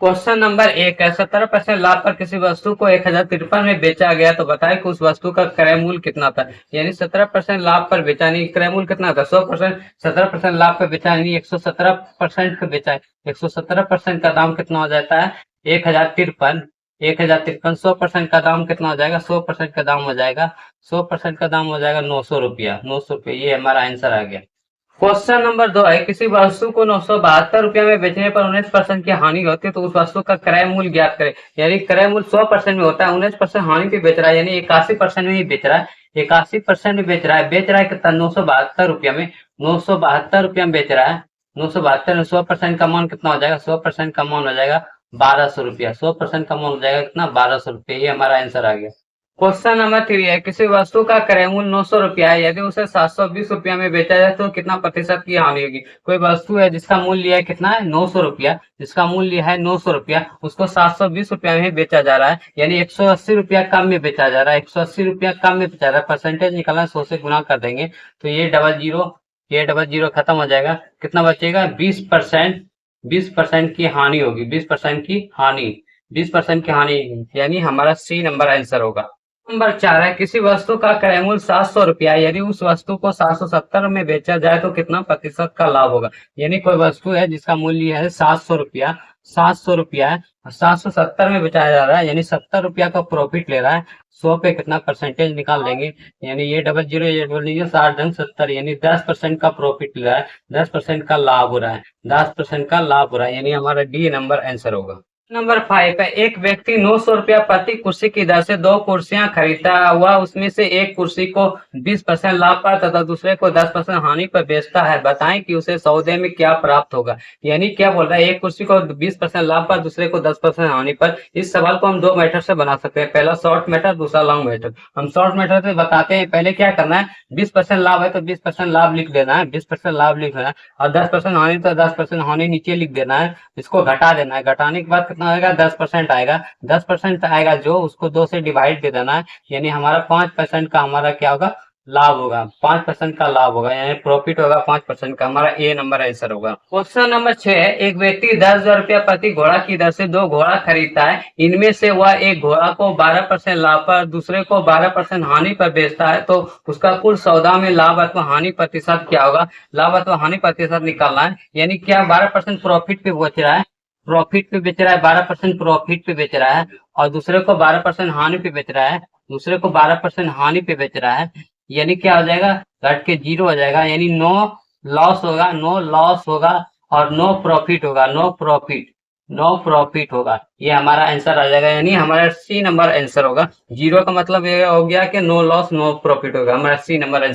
Question number 1 है 17% लाभ पर किसी वस्तु को 1053 में बेचा गया तो बताएं कि उस वस्तु का क्रय मूल्य कितना था। यानी 17% लाभ पर बेचा, नहीं क्रय मूल्य कितना था 100%। 17% लाभ पर बेचा यानी 117% पे बेचा है। 117% का दाम कितना हो जाता है 1053। 1053 100% का दाम कितना हो जाएगा 100% का दाम हो जाएगा 100% का दाम हो जाएगा 900 रुपया। 900 रुपये, ये हमारा आंसर आ गया। क्वेश्चन नंबर 2 है किसी वस्तु को 972 रुपया में बेचने पर 19% की हानि होती है तो उस वस्तु का क्रय मूल्य ज्ञात करें। यानी क्रय मूल्य 100% में होता है, 19% हानि पे बेच रहा है, यानी 81% में ही बेच रहा है। 81% में बेच रहा है कितना 972 रुपया में। 972 रुपया में बेच रहा है। 972 में 100% का मान कितना हो जाएगा 100% का मान हो जाएगा 1200 रुपया। 100% का मान हो जाएगा कितना 1200 रुपया। ये हमारा आंसर आ गया। क्वेश्चन नंबर 3 है किसी वस्तु का क्रय मूल्य 900 रुपया है, यदि उसे 720 रुपया में बेचा जाए तो कितना प्रतिशत की हानि होगी। कोई वस्तु है जिसका मूल्य है कितना है 900 रुपया, जिसका मूल्य है 900 रुपया, उसको 720 रुपया में बेचा जा रहा है, यानी 180 रुपया कम में बेचा जा रहा है। 180 रुपया कम में बेचा जा रहा है। परसेंटेज निकालना 100 से गुना कर देंगे तो ये डबल जीरो खत्म हो जाएगा। कितना बचेगा 20%। 20% की हानि होगी। 20% की हानि। 20% की हानि, यानी हमारा सी नंबर आंसर होगा। नंबर 4 है किसी वस्तु का क्रय मूल्य 700 रुपया, यदि उस वस्तु को 770 में बेचा जाए तो कितना प्रतिशत का लाभ होगा। यानी कोई वस्तु है जिसका मूल्य है 700 रुपया, 700 रुपया है, 770 में बेचा जा रहा है, यानी 70 रुपया का प्रॉफिट ले रहा है। 100 पे कितना परसेंटेज निकाल लेंगे, यानी ये डबल जीरो 60 ढंग 70, यानी 10% का प्रॉफिट ले रहा है, 10% का लाभ हो रहा है, 10% का लाभ हो रहा है, यानी हमारा डी नंबर आंसर होगा। नंबर 5 है एक व्यक्ति 900 रुपया प्रति कुर्सी की दर से 2 कुर्सियां खरीदता है। वह उसमें से एक कुर्सी को 20% लाभ पर तथा दूसरे को 10% हानि पर बेचता है। बताएं कि उसे सौदे में क्या प्राप्त होगा। यानी क्या बोल रहा है, एक कुर्सी को 20% लाभ पर, दूसरे को 10% हानि पर। इस सवाल को हम 2 मेथड से बना सकते हैं, पहला शॉर्ट मेथड, दूसरा लॉन्ग मेथड। हम शॉर्ट मेथड से बताते हैं। पहले क्या करना है, 20% लाभ है तो 20% लाभ लिख देना है, 20% लाभ लिख देना है, और 10% हानि तो 10% हानि नीचे लिख देना है। इसको घटा देना है। घटाने के बाद कितना आएगा 10% आएगा। 10% आएगा जो, उसको 2 से डिवाइड दे देना है, यानी हमारा 5% का हमारा क्या होगा लाभ होगा। 5% का लाभ होगा, यानी प्रॉफिट होगा 5% का। हमारा ए नंबर आंसर होगा। क्वेश्चन नंबर 6 है एक व्यक्ति 10,000 रुपया प्रति घोड़ा की दर से 2 घोड़ा खरीदता है। इनमें से वह एक घोड़ा को 12% लाभ पर, दूसरे को 12% हानि पर बेचता है, तो उसका कुल सौदा में लाभ अथवा हानि प्रतिशत क्या होगा। लाभ अथवा हानि प्रतिशत निकालना है, यानी क्या 12% प्रॉफिट पे बेच रहा है, प्रॉफिट पे बेच रहा है, 12% प्रॉफिट पे बेच रहा है, और दूसरे को 12% हानि पे बेच रहा है, दूसरे को 12% हानि पे बेच रहा है, यानी क्या हो जाएगा घट के 0 हो जाएगा, यानी नो लॉस होगा, नो लॉस होगा, और नो प्रॉफिट होगा, नो प्रॉफिट, नो प्रॉफिट होगा। ये हमारा आंसर आ जाएगा, यानी हमारा सी नंबर आंसर होगा। 0 का मतलब ये हो गया कि नो लॉस नो प्रॉफिट होगा। हमारा सी नंबर आंसर